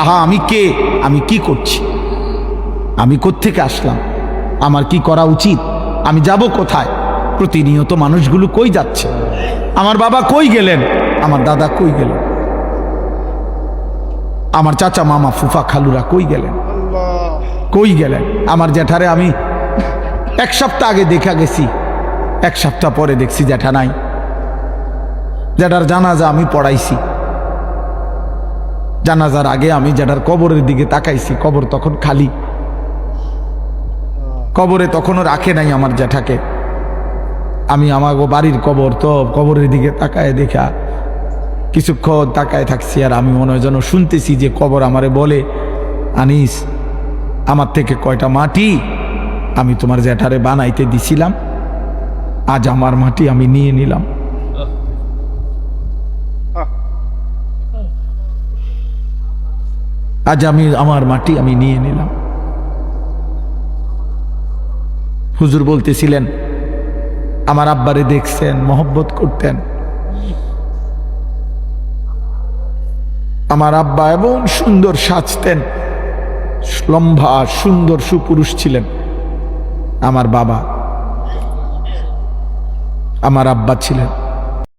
আহা, আমি কে, আমি কি করছি, আমি কোত্থেকে আসলাম, আমার কি করা উচিত, আমি যাব কোথায়, প্রতিনিয়ত মানুষগুলো কই যাচ্ছে, আমার বাবা কই গেলেন, আমার দাদা কই গেলেন, আমার চাচা মামা ফুফা খালুরা কই গেলেন, কই গেলেন, আমার জ্যাঠারে আমি এক সপ্তাহ আগে দেখা গেছি, এক সপ্তাহ পরে দেখছি জ্যাঠা নাই, জ্যাঠার জানাজা আমি পড়াইছি, জানাজার আগে আমি জ্যাঠার কবরের দিকে তাকাইছি, কবর তখন খালি, কবরে তখনও রাখে নাই আমার জ্যাঠাকে, আমি আমার বাড়ির কবর তো কবরের দিকে তাকায় দেখা কিছুক্ষণ তাকায় থাকছি, আর আমি মনে হয় যেন শুনতেছি যে কবর আমারে বলে, আনিস আমার থেকে কয়টা মাটি আমি তোমার জ্যাঠারে বানাইতে দিছিলাম, আজ আমার মাটি আমি নিয়ে নিলাম। আজ আমি আমার মাটি আমি নিয়ে নিলাম। হুজুর বলতেছিলেন আমার আব্বারে দেখছেন, মহব্বত করতেন, আমার আব্বা এমন সুন্দর সাজতেন, লম্বা সুন্দর সুপুরুষ ছিলেন আমার বাবা, আমার আব্বা ছিলেন।